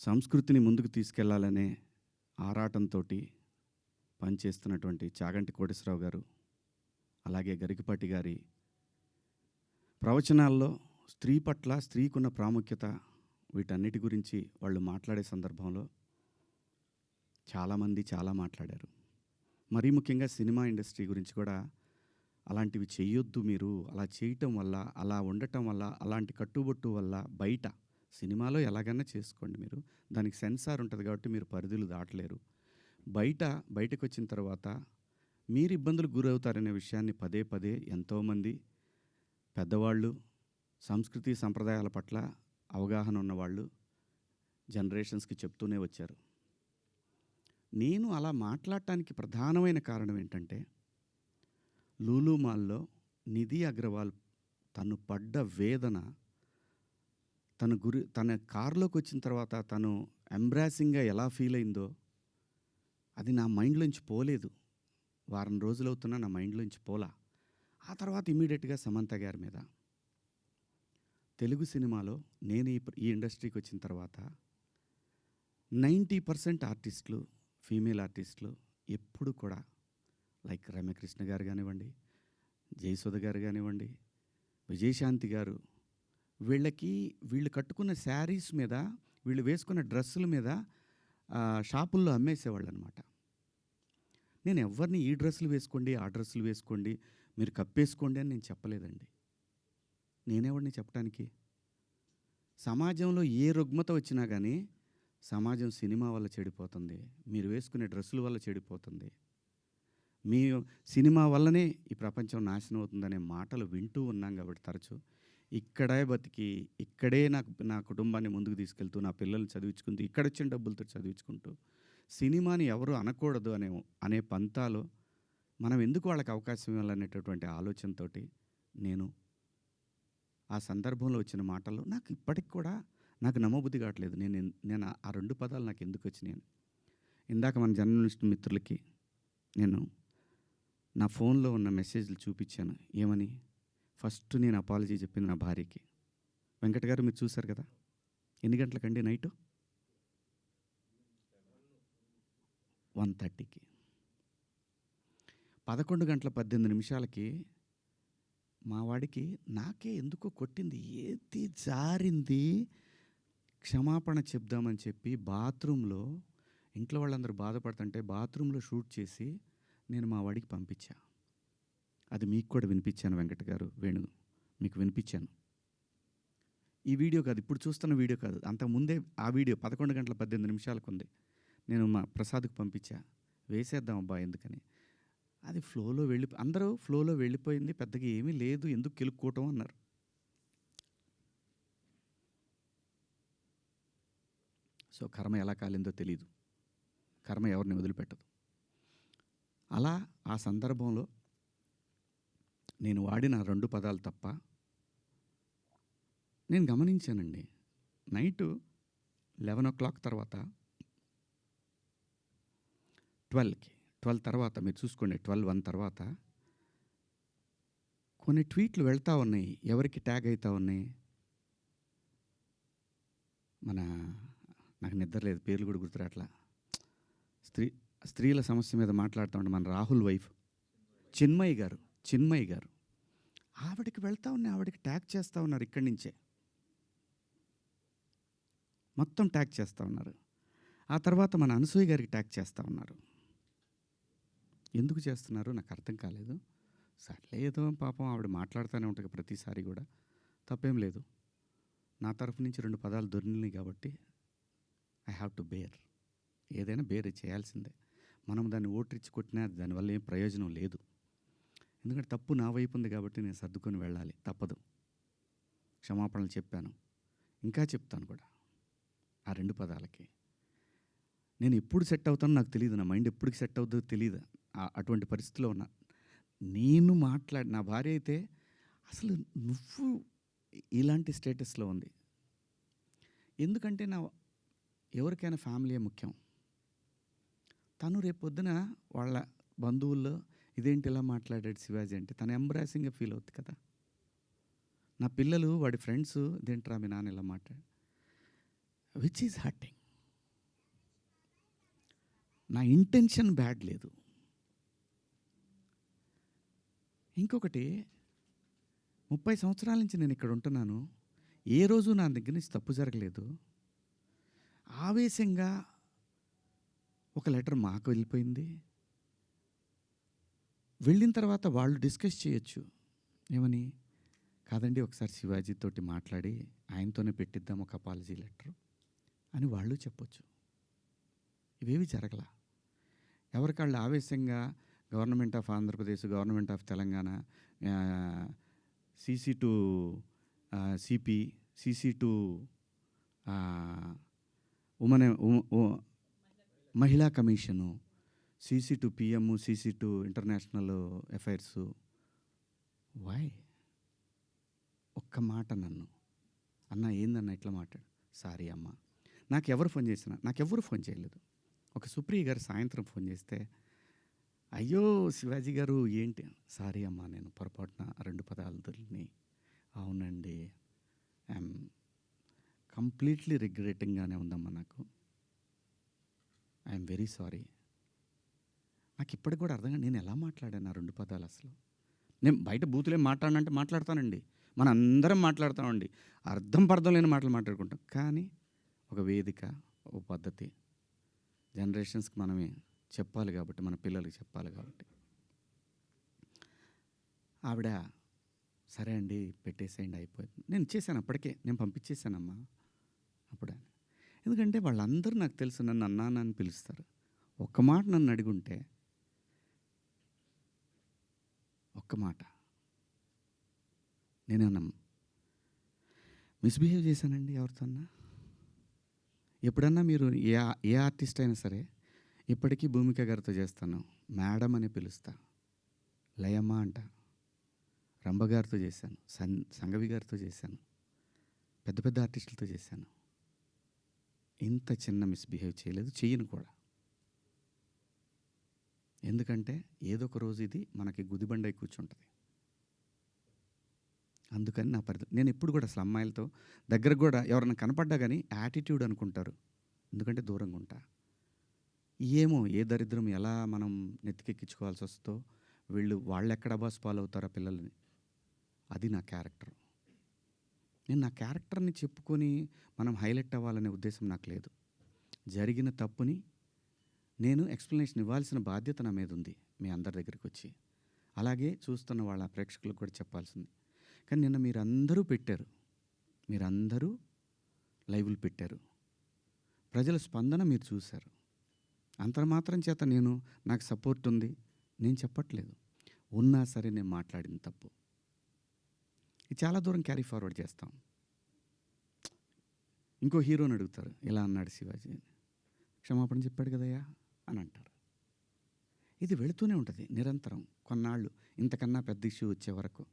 సంస్కృతిని ముందుకు తీసుకెళ్లాలనే ఆరాటంతోటి పనిచేస్తున్నటువంటి చాగంటి కోటేశ్వరరావు గారు, అలాగే గరికపాటి గారి ప్రవచనాల్లో స్త్రీ పట్ల స్త్రీకున్న ప్రాముఖ్యత వీటన్నిటి గురించి వాళ్ళు మాట్లాడే సందర్భంలో చాలామంది చాలా మాట్లాడారు. మరీ ముఖ్యంగా సినిమా ఇండస్ట్రీ గురించి కూడా అలాంటివి చెయ్యొద్దు, మీరు అలా చేయటం వల్ల, అలా ఉండటం వల్ల, అలాంటి కట్టుబొట్టు వల్ల బయట సినిమాలో ఎలాగైనా చేసుకోండి, మీరు దానికి సెన్సార్ ఉంటుంది కాబట్టి మీరు పరిధులు దాటలేరు, బయటకు వచ్చిన తర్వాత మీరు ఇబ్బందులకు గురవుతారనే విషయాన్ని పదే పదే ఎంతోమంది పెద్దవాళ్ళు, సంస్కృతి సంప్రదాయాల పట్ల అవగాహన ఉన్నవాళ్ళు జనరేషన్స్కి చెప్తూనే వచ్చారు. నేను అలా మాట్లాడటానికి ప్రధానమైన కారణం ఏంటంటే, లూలు మాల్లో నిధి అగర్వాల్ తను పడ్డ వేదన, తన కారులోకి వచ్చిన తర్వాత తను ఎంబ్రాసింగ్గా ఎలా ఫీల్ అయిందో అది నా మైండ్లోంచి పోలేదు. వారం రోజులవుతున్నా నా మైండ్లోంచి పోలా. ఆ తర్వాత ఇమీడియట్గా సమంత గారి మీద, తెలుగు సినిమాలో నేను ఈ ఇండస్ట్రీకి వచ్చిన తర్వాత 90% ఆర్టిస్టులు, ఫీమేల్ ఆర్టిస్టులు ఎప్పుడు కూడా లైక్ రమ్యకృష్ణ గారు కానివ్వండి, జయసుధ గారు కానివ్వండి, విజయశాంతి గారు, వీళ్ళు కట్టుకున్న శారీస్ మీద, వీళ్ళు వేసుకున్న డ్రెస్సుల మీద షాపుల్లో అమ్మేసేవాళ్ళు అనమాట. నేను ఎవరిని ఈ డ్రెస్సులు వేసుకోండి, ఆ డ్రెస్సులు వేసుకోండి, మీరు కప్పేసుకోండి అని నేను చెప్పలేదండి. నేనెవరిని చెప్పడానికి? సమాజంలో ఏ రుగ్మత వచ్చినా కానీ సమాజం సినిమా వల్ల చెడిపోతుంది, మీరు వేసుకునే డ్రెస్సుల వల్ల చెడిపోతుంది, మీ సినిమా వల్లనే ఈ ప్రపంచం నాశనం అవుతుందనే మాటలు వింటూ ఉన్నాం. కాబట్టి తరచూ ఇక్కడే బతికి, ఇక్కడే నా కుటుంబాన్ని ముందుకు తీసుకెళ్తూ, నా పిల్లల్ని చదివించుకుంటూ, ఇక్కడొచ్చిన డబ్బులతో చదివించుకుంటూ, సినిమాని ఎవరు అనకూడదు అనే పంతాలో మనం ఎందుకు వాళ్ళకి అవకాశం ఇవ్వాలనేటటువంటి ఆలోచనతో నేను ఆ సందర్భంలో వచ్చిన మాటల్లో నాకు ఇప్పటికి కూడా నాకు నమ్మబుద్ధి కావట్లేదు. నేను ఆ 2 పదాలు నాకు ఎందుకు వచ్చినాయి. ఇందాక మన జర్నలిస్ట్ మిత్రులకి నేను నా ఫోన్లో ఉన్న మెసేజ్లు చూపించాను. ఏమని? ఫస్ట్ నేను అపాలజీ చెప్పింది నా భార్యకి. వెంకట గారు మీరు చూశారు కదా, ఎన్ని గంటలకండి? నైటు 1:30కి. 11:18 మా వాడికి నాకే ఎందుకో కొట్టింది, ఏది జారింది, క్షమాపణ చెప్దామని చెప్పి బాత్రూంలో, ఇంట్లో వాళ్ళందరూ బాధపడుతుంటే బాత్రూంలో షూట్ చేసి నేను మా వాడికి పంపించా. అది మీకు కూడా వినిపించాను వెంకట గారు, వేణు మీకు వినిపించాను. ఈ వీడియో కాదు, ఇప్పుడు చూస్తున్న వీడియో కాదు, అంతకుముందే ఆ వీడియో 11:18 ఉంది. నేను మా ప్రసాద్కి పంపించా, వేసేద్దాం అబ్బా ఎందుకని. అది అందరూ ఫ్లోలో వెళ్ళిపోయింది, పెద్దగా ఏమీ లేదు, ఎందుకు కెలుక్కోవటం అన్నారు. సో కర్మ ఎలా కాలిందో తెలీదు, కర్మ ఎవరిని వదిలిపెట్టదు. అలా ఆ సందర్భంలో నేను వాడిన 2 పదాలు తప్ప నేను గమనించానండి. నైటు 11 తర్వాత 12 తర్వాత మీరు చూసుకోండి, 12:01 తర్వాత కొన్ని ట్వీట్లు వెళ్తూ ఉన్నాయి. ఎవరికి ట్యాగ్ అవుతూ ఉన్నాయి? నాకు నిద్ర లేదు, పేర్లు కూడా గుర్తురాట్లా. స్త్రీల సమస్య మీద మాట్లాడుతూ ఉంటే మన రాహుల్ వైఫ్ చిన్మయి గారు ఆవిడకి వెళ్తూ ఉన్నాయి, ఆవిడకి ట్యాగ్ చేస్తూ ఉన్నారు. ఇక్కడి నుంచే మొత్తం ట్యాగ్ చేస్తూ ఉన్నారు. ఆ తర్వాత మన అనసూయ గారికి ట్యాగ్ చేస్తూ ఉన్నారు. ఎందుకు చేస్తున్నారు నాకు అర్థం కాలేదు. సర్లే ఏదో పాపం ఆవిడ మాట్లాడుతూనే ఉంటుంది ప్రతిసారి కూడా, తప్పేం లేదు. నా తరఫు నుంచి 2 పదాలు దొరికినాయి కాబట్టి ఐ హ్యావ్ టు బేర్. ఏదైనా బేర్ చేయాల్సిందే. మనం దాన్ని ఓట్రిచ్చి కొట్టినా దానివల్ల ఏం ప్రయోజనం లేదు. ఎందుకంటే తప్పు నా వైపు ఉంది కాబట్టి నేను సర్దుకొని వెళ్ళాలి, తప్పదు. క్షమాపణలు చెప్పాను, ఇంకా చెప్తాను కూడా. ఆ 2 పదాలకి నేను ఎప్పుడు సెట్ అవుతానో నాకు తెలియదు, నా మైండ్ ఎప్పటికి సెట్ అవుతుందో తెలియదు. అటువంటి పరిస్థితిలో ఉన్నా. నా భార్య అయితే అసలు నువ్వు ఇలాంటి స్టేటస్లో ఉంది. ఎందుకంటే ఎవరికైనా ఫ్యామిలీయే ముఖ్యం. తను రేపొద్దున వాళ్ళ బంధువుల్లో ఇదేంటి ఇలా మాట్లాడాడు శివాజీ అంటే తను ఎంబ్రాసింగ్గా ఫీల్ అవుతుంది కదా. నా పిల్లలు, వాడి ఫ్రెండ్స్, ఇదేంట్రా మీ నాన్న ఇలా మాట్లాడు, విచ్ ఈజ్ హర్టింగ్. నా ఇంటెన్షన్ బ్యాడ్ లేదు. ఇంకొకటి, 30 సంవత్సరాల నుంచి నేను ఇక్కడ ఉంటున్నాను. ఏ రోజు నా దగ్గర నుంచి తప్పు జరగలేదు. ఆవేశంగా ఒక లెటర్ మాకు వెళ్ళిపోయింది. వెళ్ళిన తర్వాత వాళ్ళు డిస్కస్ చేయొచ్చు. ఏమని? కాదండి, ఒకసారి శివాజీ తోటి మాట్లాడి ఆయనతోనే పెట్టిద్దాం ఒక అపాలజీ లెటర్ అని వాళ్ళు చెప్పొచ్చు. ఇవేవి జరగల. ఎవరికాళ్ళు ఆవేశంగా government of Andhra Pradesh, government of Telangana, CC to CP, CC to women మహిళా commission, CC to PM, CC to international affairs. Why? ఒక్క మాట నన్ను, అన్న ఏందన్న ఇట్లా మాట్లాడు. సారీ అమ్మ, నాకెవరు ఫోన్ చేయలేదు. ఒక సుప్రియ గారు సాయంత్రం ఫోన్ చేస్తే, అయ్యో శివాజీ గారు ఏంటి, సారీ అమ్మా నేను పొరపాటున 2 పదాలు దొరికినాయి. అవునండి, ఐఎమ్ కంప్లీట్లీ రిగ్రెటింగ్గానే ఉందమ్మా, నాకు ఐఎమ్ వెరీ సారీ. నాకు ఇప్పటికి కూడా అర్థంగా నేను ఎలా మాట్లాడాను ఆ 2 పదాలు అసలు. నేను బయట బూతులేం మాట్లాడనంటే మాట్లాడతానండి, మన అందరం మాట్లాడతామండి, అర్థం పర్థం లేని మాటలు మాట్లాడుకుంటాం. కానీ ఒక వేదిక, ఒక పద్ధతి, జనరేషన్స్కి మనమే చెప్పాలి కాబట్టి, మన పిల్లలకి చెప్పాలి కాబట్టి. ఆవిడ సరే అండి పెట్టేసేయండి అయిపోయింది. నేను ఇచ్చేసాను, అప్పటికే నేను పంపించేశానమ్మా అప్పుడు. ఎందుకంటే వాళ్ళందరూ నాకు తెలుసు, నన్ను అన్నాను అని పిలుస్తారు. ఒక్క మాట నన్ను అడిగుంటే, ఒక్క మాట నేనేమన్నా మిస్బిహేవ్ చేశానండి ఎవరితోన్నా? ఎప్పుడన్నా మీరు ఏ ఆర్టిస్ట్ అయినా సరే, ఇప్పటికీ భూమిక గారితో చేస్తాను, మేడం అని పిలుస్తా, లయమ్మ అంట. రంభ గారితో చేశాను, సంగవి గారితో చేశాను, పెద్ద పెద్ద ఆర్టిస్టులతో చేశాను. ఇంత చిన్న మిస్బిహేవ్ చేయలేదు, చెయ్యను కూడా. ఎందుకంటే ఏదో ఒక రోజు ఇది మనకి గుదిబండై కూర్చుంటుంది. అందుకని నా నేను ఎప్పుడు కూడా అసలు అమ్మాయిలతో దగ్గర కూడా ఎవరైనా కనపడ్డా కానీ యాటిట్యూడ్ అనుకుంటారు, ఎందుకంటే దూరంగా ఉంటా. ఏమో ఏ దరిద్రం ఎలా మనం నెత్తికెక్కించుకోవాల్సి వస్తుందో, వాళ్ళు ఎక్కడ బాస్ ఫాలో అవుతారా పిల్లల్ని, అది నా క్యారెక్టర్. నేను నా క్యారెక్టర్ని చెప్పుకొని మనం హైలైట్ అవ్వాలనే ఉద్దేశం నాకు లేదు. జరిగిన తప్పుని నేను ఎక్స్ప్లెనేషన్ ఇవ్వాల్సిన బాధ్యత నా మీద ఉంది మీ అందరి దగ్గరికి వచ్చి. అలాగే చూస్తున్న వాళ్ళ ప్రేక్షకులకు కూడా చెప్పాల్సింది. కానీ నిన్న మీరందరూ పెట్టారు, మీరందరూ లైవ్లు పెట్టారు, ప్రజల స్పందన మీరు చూశారు. అంతర్మాత్రం చేత నాకు సపోర్ట్ ఉంది నేను చెప్పట్లేదు. ఉన్నా సరే నేను మాట్లాడిన తప్పు ఇది చాలా దూరం క్యారీ ఫార్వర్డ్ చేస్తాం. ఇంకో హీరోని అడుగుతారు, ఇలా అన్నాడు శివాజీ, క్షమాపణ చెప్పాడు కదయ్యా అని అంటారు. ఇది వెళుతూనే ఉంటుంది నిరంతరం, కొన్నాళ్ళు ఇంతకన్నా పెద్ద ఇష్యూ వచ్చే వరకు.